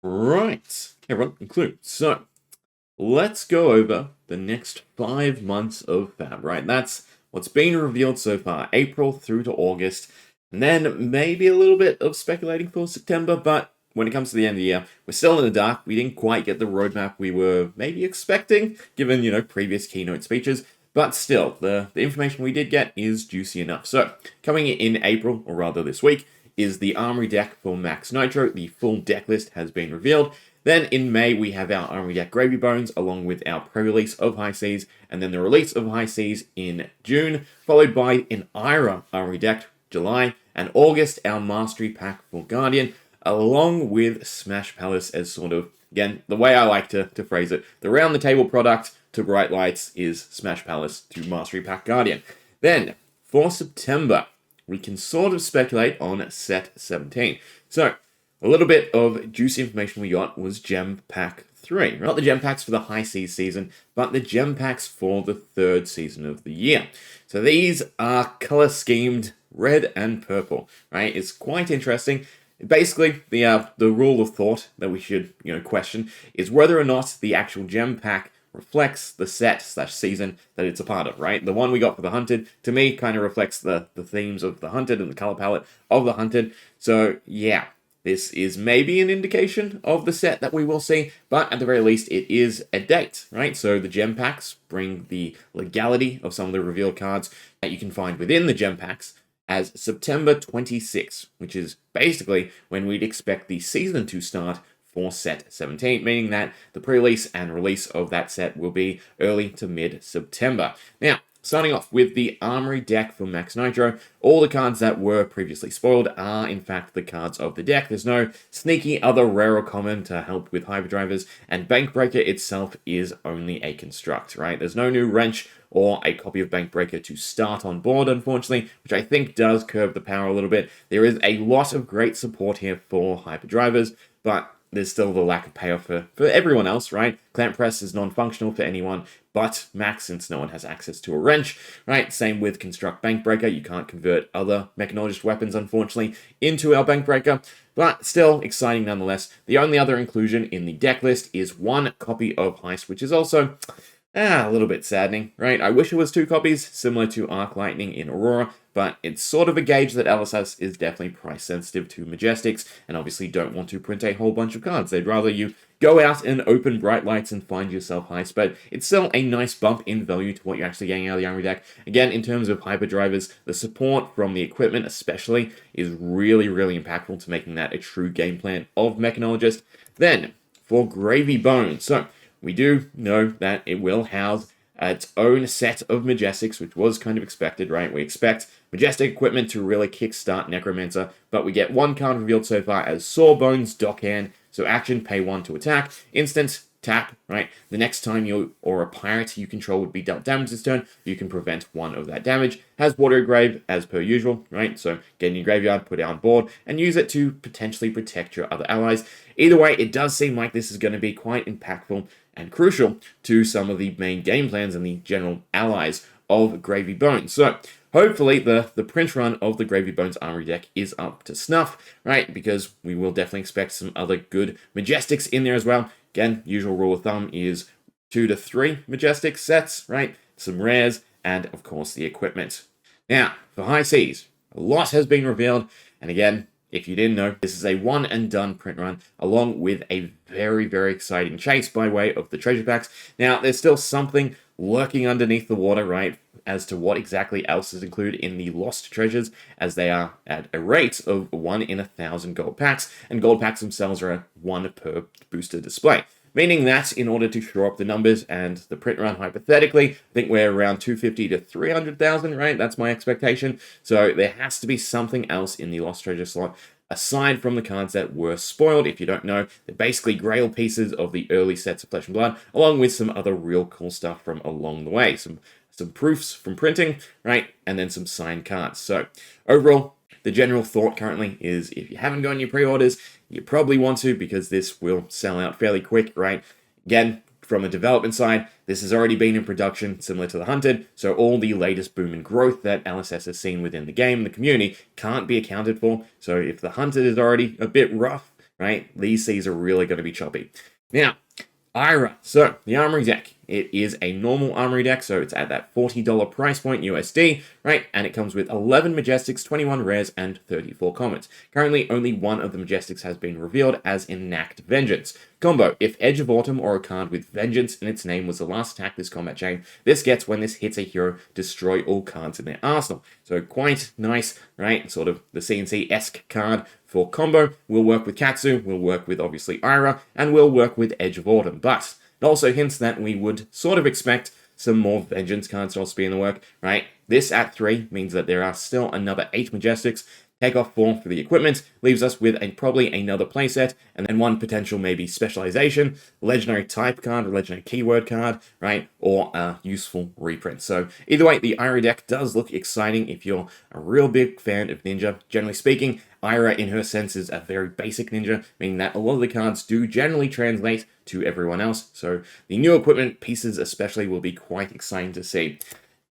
Right. Hey everyone, I'm Klloo. So, let's go over the next 5 months of FAB, right? That's what's been revealed so far, April through to August, and then maybe a little bit of speculating for September, but when it comes to the end of the year, we're still in the dark. We didn't quite get the roadmap we were maybe expecting, given, previous keynote speeches, but still, the information we did get is juicy enough. So, coming in April, or rather this week, is the Armory Deck for Maxx Nitro. The full deck list has been revealed. Then in May, we have our Armory Deck Gravy Bones, along with our pre-release of High Seas, and then the release of High Seas in June, followed by an IRA Armory Deck, July, and August, our Mastery Pack for Guardian, along with Smash Palace as sort of, again, the way I like to phrase it, the round-the-table product to Bright Lights is Smash Palace to Mastery Pack Guardian. Then, for September, we can sort of speculate on set 17. So, a little bit of juicy information we got was Gem Pack 3. Not the Gem Packs for the High Seas season, but the Gem Packs for the third season of the year. So these are color-schemed red and purple, right? It's quite interesting. Basically, the rule of thought that we should, question is whether or not the actual Gem Pack reflects the set/season that it's a part of, right? The one we got for the Hunted, to me, kind of reflects the themes of the Hunted and the color palette of the Hunted. So, yeah, this is maybe an indication of the set that we will see, but at the very least, it is a date, right? So the Gem Packs bring the legality of some of the reveal cards that you can find within the Gem Packs as September 26, which is basically when we'd expect the season to start for set 17, meaning that the pre-release and release of that set will be early to mid-September. Now, starting off with the Armory Deck for Maxx Nitro, all the cards that were previously spoiled are in fact the cards of the deck. There's no sneaky other rare or common to help with hyperdrivers, and Bankbreaker itself is only a construct, right? There's no new wrench or a copy of Bankbreaker to start on board, unfortunately, which I think does curb the power a little bit. There is a lot of great support here for hyperdrivers, but there's still the lack of payoff for everyone else, right? Clamp Press is non-functional for anyone but Maxx, since no one has access to a wrench, right? Same with Construct Bankbreaker. You can't convert other mechanologist weapons, unfortunately, into our Bankbreaker, but still exciting nonetheless. The only other inclusion in the deck list is one copy of Heist, which is also a little bit saddening, right? I wish it was 2 copies, similar to Arc Lightning in Aurora, but it's sort of a gauge that LSS is definitely price sensitive to Majestics, and obviously don't want to print a whole bunch of cards. They'd rather you go out and open Bright Lights and find yourself Heist, but it's still a nice bump in value to what you're actually getting out of the Armory Deck. Again, in terms of hyperdrivers, the support from the equipment especially is really, really impactful to making that a true game plan of Mechanologist. Then, for Gravy Bones, so we do know that it will house its own set of Majestics, which was kind of expected, right? We expect Majestic equipment to really kickstart Necromancer, but we get one card revealed so far as Sawbones Dockhand. So action, pay 1 to attack. Instant, tap, right? The next time you or a pirate you control would be dealt damage this turn, you can prevent 1 of that damage. Has Watery Grave as per usual, right? So get in your graveyard, put it on board, and use it to potentially protect your other allies. Either way, it does seem like this is going to be quite impactful and crucial to some of the main game plans and the general allies of Gravy Bones. So hopefully the print run of the Gravy Bones Armory Deck is up to snuff, right? Because we will definitely expect some other good Majestics in there as well. Again, usual rule of thumb is 2 to 3 Majestic sets, right? Some rares, and of course the equipment. Now, for High Seas, a lot has been revealed, and again, if you didn't know, this is a one and done print run, along with a very, very exciting chase by way of the treasure packs. Now, there's still something lurking underneath the water, right, as to what exactly else is included in the lost treasures, as they are at a rate of 1 in 1,000 gold packs, and gold packs themselves are 1 per booster display. Meaning that in order to shore up the numbers and the print run, hypothetically, I think we're around 250 to 300,000, right? That's my expectation. So there has to be something else in the Lost Treasure slot, aside from the cards that were spoiled. If you don't know, they're basically grail pieces of the early sets of Flesh and Blood, along with some other real cool stuff from along the way. Some proofs from printing, right? And then some signed cards. So overall, the general thought currently is if you haven't gotten your pre-orders, you probably want to, because this will sell out fairly quick, right? Again, from the development side, this has already been in production, similar to the Hunted, so all the latest boom and growth that LSS has seen within the game, the community, can't be accounted for. So if the Hunted is already a bit rough, right? These seas are really going to be choppy. Now, IRA. So, the Armory Deck. It is a normal Armory Deck, so it's at that $40 price point USD, right? And it comes with 11 Majestics, 21 Rares, and 34 Commons. Currently, only one of the Majestics has been revealed, as Enact Vengeance. Combo: if Edge of Autumn or a card with Vengeance in its name was the last attack this combat chain, this gets when this hits a hero, destroy all cards in their arsenal. So quite nice, right? Sort of the CNC-esque card for combo. Will work with Katsu, will work with obviously Ira, and will work with Edge of Autumn. But it also hints that we would sort of expect some more Vengeance cards to also be in the work, right? This at 3 means that there are still another 8 Majestics. Take off 4 for the equipment, leaves us with probably another playset, and then one potential maybe specialization, legendary type card, or legendary keyword card, right? Or a useful reprint. So either way, the Ira deck does look exciting if you're a real big fan of Ninja. Generally speaking, Ira in her sense is a very basic Ninja, meaning that a lot of the cards do generally translate to everyone else. So the new equipment pieces especially will be quite exciting to see.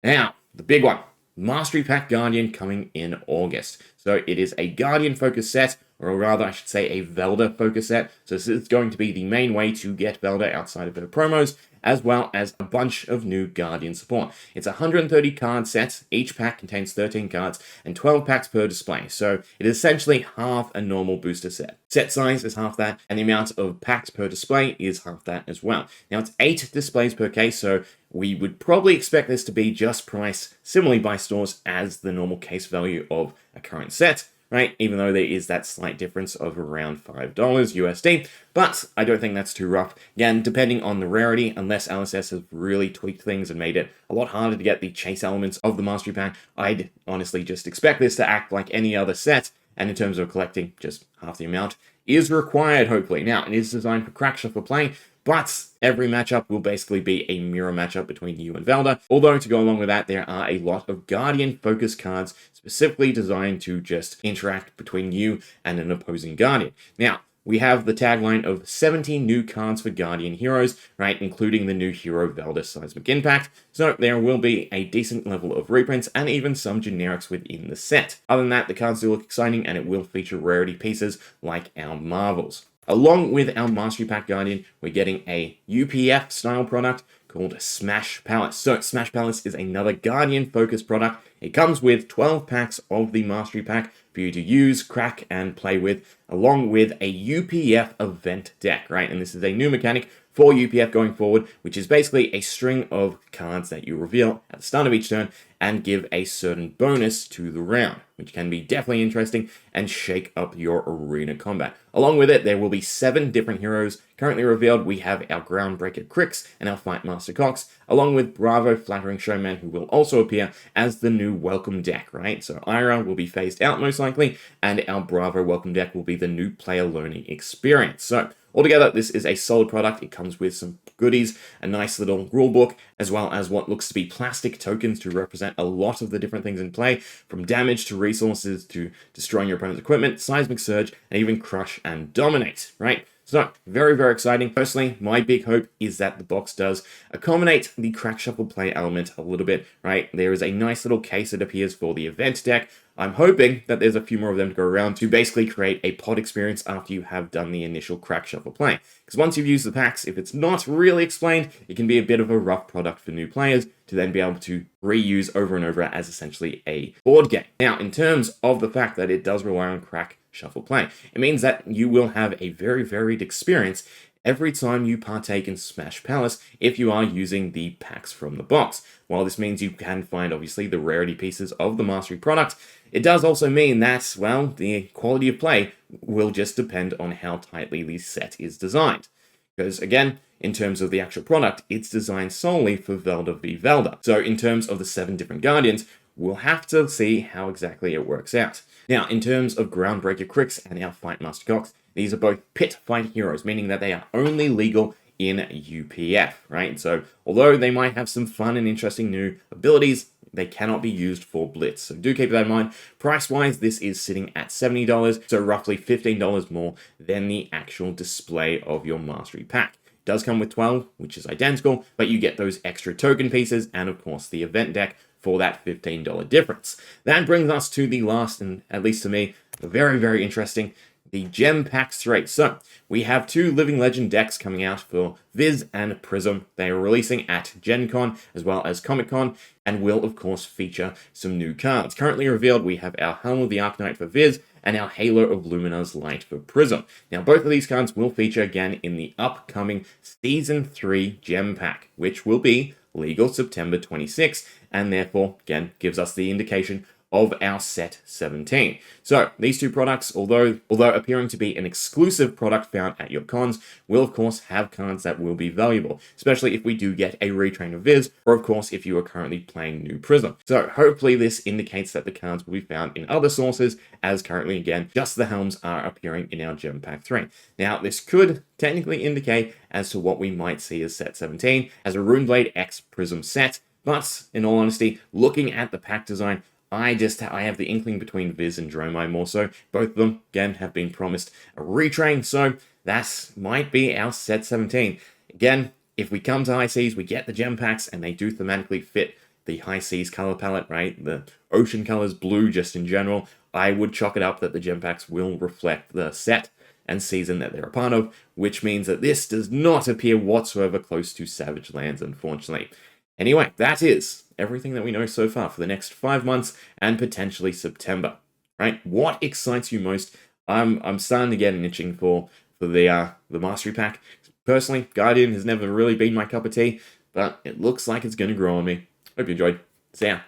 Now, the big one. Mastery Pack Guardian coming in August. So it is a Guardian focus set, or rather I should say a Velda focus set. So this is going to be the main way to get Velda outside of her promos, as well as a bunch of new Guardian support. It's a 130 card set, each pack contains 13 cards, and 12 packs per display, so it is essentially half a normal booster set. Set size is half that, and the amount of packs per display is half that as well. Now it's 8 displays per case, so we would probably expect this to be just priced similarly by stores as the normal case value of a current set, right? Even though there is that slight difference of around $5 USD, but I don't think that's too rough. Again, depending on the rarity, unless LSS has really tweaked things and made it a lot harder to get the chase elements of the Mastery Pack, I'd honestly just expect this to act like any other set, and in terms of collecting, just half the amount is required, hopefully. Now, it is designed for crack shuffle play, but every matchup will basically be a mirror matchup between you and Velda. Although, to go along with that, there are a lot of Guardian-focused cards specifically designed to just interact between you and an opposing Guardian. Now, we have the tagline of 17 new cards for Guardian heroes, right, including the new hero Velda Seismic Impact, so there will be a decent level of reprints and even some generics within the set. Other than that, the cards do look exciting, and it will feature rarity pieces like our Marvels. Along with our Mastery Pack Guardian, we're getting a UPF style product called Smash Palace. So Smash Palace is another Guardian-focused product. It comes with 12 packs of the Mastery Pack for you to use, crack, and play with, along with a UPF event deck, right? And this is a new mechanic for UPF going forward, which is basically a string of cards that you reveal at the start of each turn and give a certain bonus to the round, which can be definitely interesting and shake up your arena combat. Along with it, there will be 7 different heroes. Currently revealed, we have our Groundbreaker Crix and our Fight Master Cogs, along with Bravo Flattering Showman, who will also appear as the new Welcome deck, right? So Ira will be phased out most likely, and our Bravo Welcome deck will be the new player learning experience. So altogether, this is a solid product. It comes with some goodies, a nice little rulebook, as well as what looks to be plastic tokens to represent a lot of the different things in play, from damage to resources to destroying your opponent's equipment, Seismic Surge, and even Crush and Dominate, right? So, very, very exciting. Personally, my big hope is that the box does accommodate the crack shuffle play element a little bit, right? There is a nice little case that appears for the event deck. I'm hoping that there's a few more of them to go around to basically create a pod experience after you have done the initial crack shuffle play. Because once you've used the packs, if it's not really explained, it can be a bit of a rough product for new players to then be able to reuse over and over as essentially a board game. Now, in terms of the fact that it does rely on crack shuffle play, it means that you will have a very varied experience every time you partake in Smash Palace if you are using the packs from the box. While this means you can find, obviously, the rarity pieces of the Mastery product, it does also mean that, well, the quality of play will just depend on how tightly the set is designed. Because, again, in terms of the actual product, it's designed solely for Velda v Velda. So in terms of the 7 different Guardians, we'll have to see how exactly it works out. Now, in terms of Groundbreaker Crix and our Fight Master Cogs, these are both pit fight heroes, meaning that they are only legal in UPF, right? So, although they might have some fun and interesting new abilities, they cannot be used for Blitz. So do keep that in mind. Price-wise, this is sitting at $70, so roughly $15 more than the actual display of your Mastery Pack. It does come with 12, which is identical, but you get those extra token pieces and, of course, the event deck for that $15 difference. That brings us to the last, and at least to me, very, very interesting the Gem Packs 3. So, we have 2 Living Legend decks coming out for Viz and Prism. They are releasing at Gen Con as well as Comic Con, and will, of course, feature some new cards. Currently revealed, we have our Helm of the Arknight for Viz, and our Halo of Luminar's Light for Prism. Now, both of these cards will feature again in the upcoming Season 3 Gem Pack, which will be legal September 26th, and therefore, again, gives us the indication of our set 17. So, these 2 products, although appearing to be an exclusive product found at your cons, will of course have cards that will be valuable, especially if we do get a retrain of Viz, or of course if you are currently playing New Prism. So, hopefully this indicates that the cards will be found in other sources, as currently, again, just the helms are appearing in our Gem Pack 3. Now, this could technically indicate as to what we might see as set 17, as a Runeblade X Prism set, but in all honesty, looking at the pack design, I have the inkling between Viz and Dromai more so. Both of them, again, have been promised a retrain, so that might be our set 17. Again, if we come to High Seas, we get the gem packs, and they do thematically fit the High Seas color palette, right? The ocean colors, blue just in general. I would chalk it up that the gem packs will reflect the set and season that they're a part of, which means that this does not appear whatsoever close to Savage Lands, unfortunately. Anyway, that is everything that we know so far for the next 5 months and potentially September. Right? What excites you most? I'm starting to get an itching for the Mastery Pack. Personally, Guardian has never really been my cup of tea, but it looks like it's going to grow on me. Hope you enjoyed. See ya.